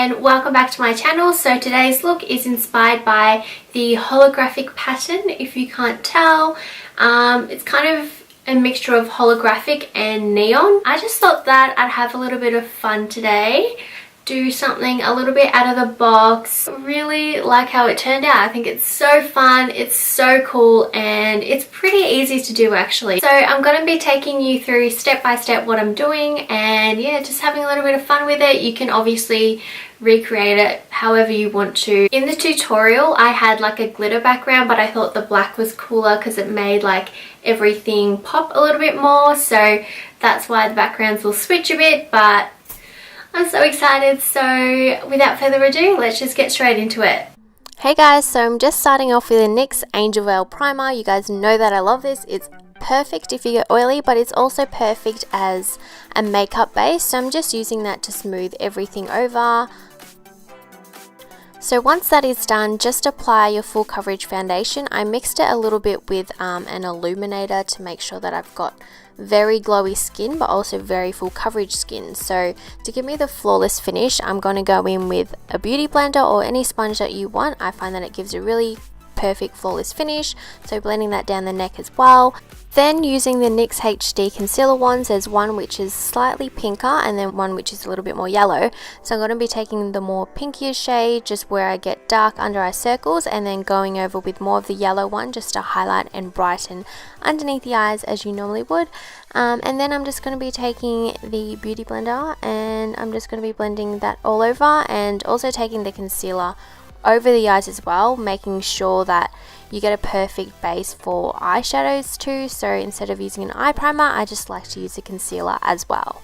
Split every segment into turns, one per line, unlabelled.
and welcome back to my channel. So today's look is inspired by the holographic pattern. If you can't tell, it's kind of a mixture of holographic and neon. I just thought that I'd have a little bit of fun today, do something a little bit out of the box. Really like how it turned out. I think it's so fun, it's so cool, and it's pretty easy to do actually. So I'm going to be taking you through step by step what I'm doing, and yeah, just having a little bit of fun with it. You can obviously recreate it however you want to. In the tutorial I had like a glitter background, but I thought the black was cooler because it made like everything pop a little bit more, so that's why the backgrounds will switch a bit, but I'm so excited. So without further ado, let's just get straight into it. Hey guys, so I'm just starting off with a NYX Angel Veil Primer. You guys know that I love this. It's perfect if you get oily, but it's also perfect as a makeup base. So I'm just using that to smooth everything over. So once that is done, just apply your full coverage foundation. I mixed it a little bit with an illuminator to make sure that I've got very glowy skin but also very full coverage skin. So to give me the flawless finish, I'm going to go in with a beauty blender or any sponge that you want. I find that it gives a really perfect flawless finish, so blending that down the neck as well. Then using the NYX HD concealer wands, there's one which is slightly pinker and then one which is a little bit more yellow. So I'm going to be taking the more pinkier shade just where I get dark under eye circles, and then going over with more of the yellow one just to highlight and brighten underneath the eyes as you normally would. And then I'm just going to be taking the beauty blender and I'm just going to be blending that all over, and also taking the concealer over the eyes as well, making sure that you get a perfect base for eyeshadows too. So instead of using an eye primer, I just like to use a concealer as well.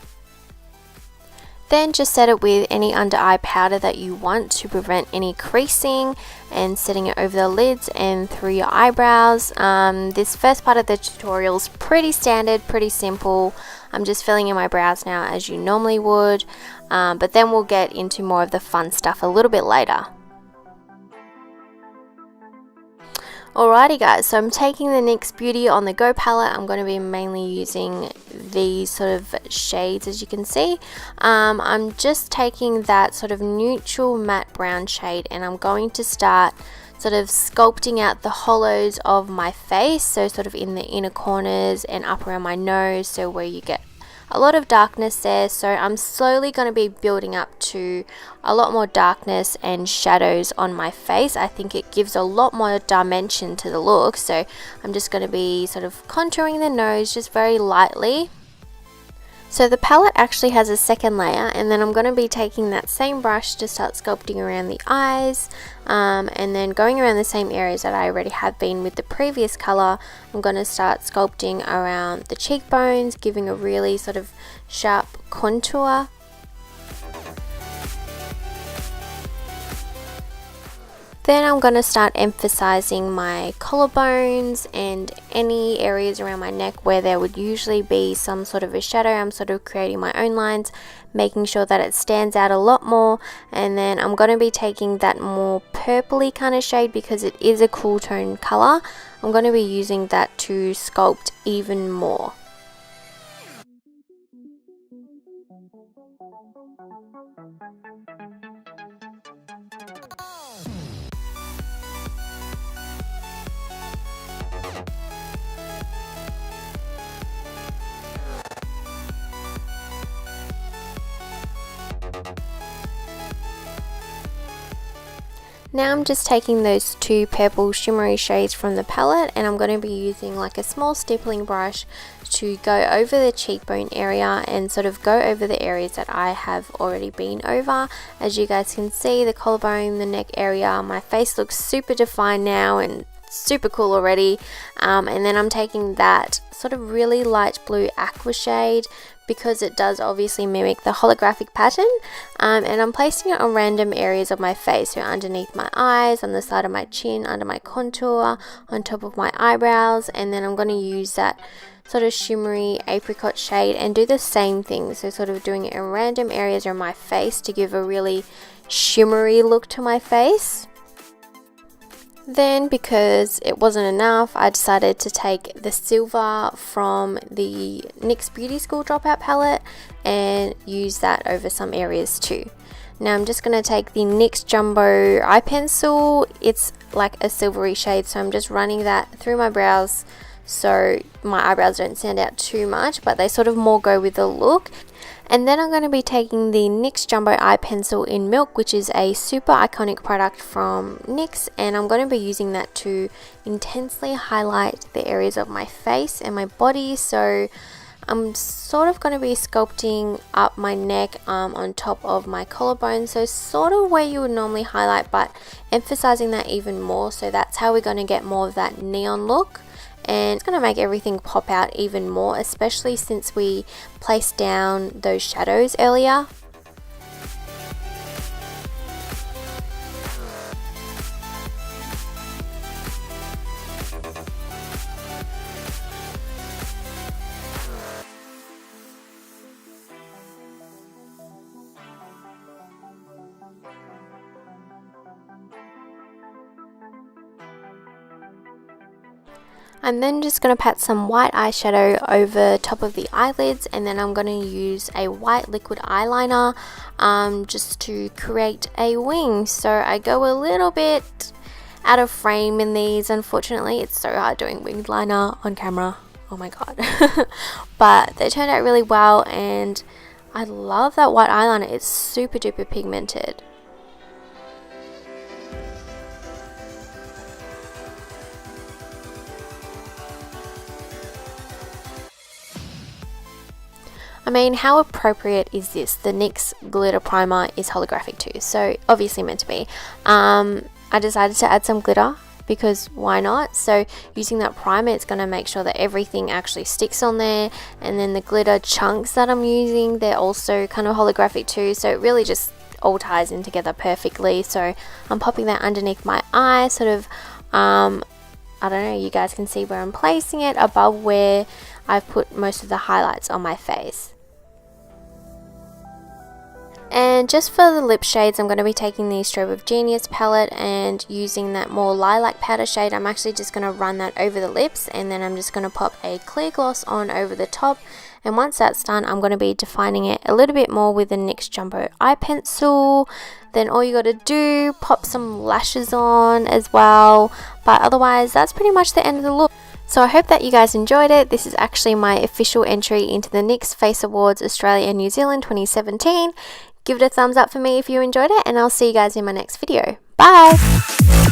Then just set it with any under eye powder that you want to prevent any creasing, and setting it over the lids and through your eyebrows. This first part of the tutorial is pretty standard, pretty simple. I'm just filling in my brows now as you normally would, but then we'll get into more of the fun stuff a little bit later. Alrighty guys, so I'm taking the NYX Beauty on the Go palette. I'm going to be mainly using these sort of shades, as you can see. I'm just taking that sort of neutral matte brown shade, and I'm going to start sort of sculpting out the hollows of my face, so sort of in the inner corners and up around my nose, so where you get a lot of darkness there. So I'm slowly going to be building up to a lot more darkness and shadows on my face. I think it gives a lot more dimension to the look, so I'm just going to be sort of contouring the nose just very lightly. So the palette actually has a second layer, and then I'm going to be taking that same brush to start sculpting around the eyes, and then going around the same areas that I already have been with the previous color. I'm going to start sculpting around the cheekbones, giving a really sort of sharp contour. Then I'm going to start emphasizing my collarbones and any areas around my neck where there would usually be some sort of a shadow. I'm sort of creating my own lines, making sure that it stands out a lot more. And then I'm going to be taking that more purpley kind of shade because it is a cool tone color. I'm going to be using that to sculpt even more. Now I'm just taking those two purple shimmery shades from the palette, and I'm going to be using like a small stippling brush to go over the cheekbone area and sort of go over the areas that I have already been over. As you guys can see, the collarbone, the neck area, my face looks super defined now and super cool already. And then I'm taking that sort of really light blue aqua shade because it does obviously mimic the holographic pattern, and I'm placing it on random areas of my face, so underneath my eyes, on the side of my chin, under my contour, on top of my eyebrows. And then I'm going to use that sort of shimmery apricot shade and do the same thing, so sort of doing it in random areas around my face to give a really shimmery look to my face. Then, because it wasn't enough, I decided to take the silver from the NYX Beauty School Dropout palette and use that over some areas too. Now I'm just going to take the NYX Jumbo eye pencil. It's like a silvery shade, so I'm just running that through my brows so my eyebrows don't stand out too much, but they sort of more go with the look. And then I'm going to be taking the NYX Jumbo Eye Pencil in Milk, which is a super iconic product from NYX, and I'm going to be using that to intensely highlight the areas of my face and my body. So I'm sort of going to be sculpting up my neck on top of my collarbone, so sort of where you would normally highlight, but emphasizing that even more. So that's how we're going to get more of that neon look. And it's going to make everything pop out even more, especially since we placed down those shadows earlier. I'm then just going to pat some white eyeshadow over top of the eyelids, and then I'm going to use a white liquid eyeliner just to create a wing. So I go a little bit out of frame in these. Unfortunately, it's so hard doing winged liner on camera. Oh my god. But they turned out really well, and I love that white eyeliner. It's super duper pigmented. I mean, how appropriate is this? The NYX glitter primer is holographic too, so obviously meant to be. I decided to add some glitter because why not? So using that primer, it's going to make sure that everything actually sticks on there, and then the glitter chunks that I'm using, they're also kind of holographic too, so it really just all ties in together perfectly. So I'm popping that underneath my eye, sort of, I don't know, you guys can see where I'm placing it, above where I've put most of the highlights on my face. And just for the lip shades, I'm going to be taking the Strobe of Genius palette and using that more lilac powder shade. I'm actually just going to run that over the lips, and then I'm just going to pop a clear gloss on over the top. And once that's done, I'm going to be defining it a little bit more with the NYX Jumbo Eye Pencil. Then all you got to do, pop some lashes on as well. But otherwise, that's pretty much the end of the look. So I hope that you guys enjoyed it. This is actually my official entry into the NYX Face Awards Australia and New Zealand 2017. Give it a thumbs up for me if you enjoyed it, and I'll see you guys in my next video. Bye!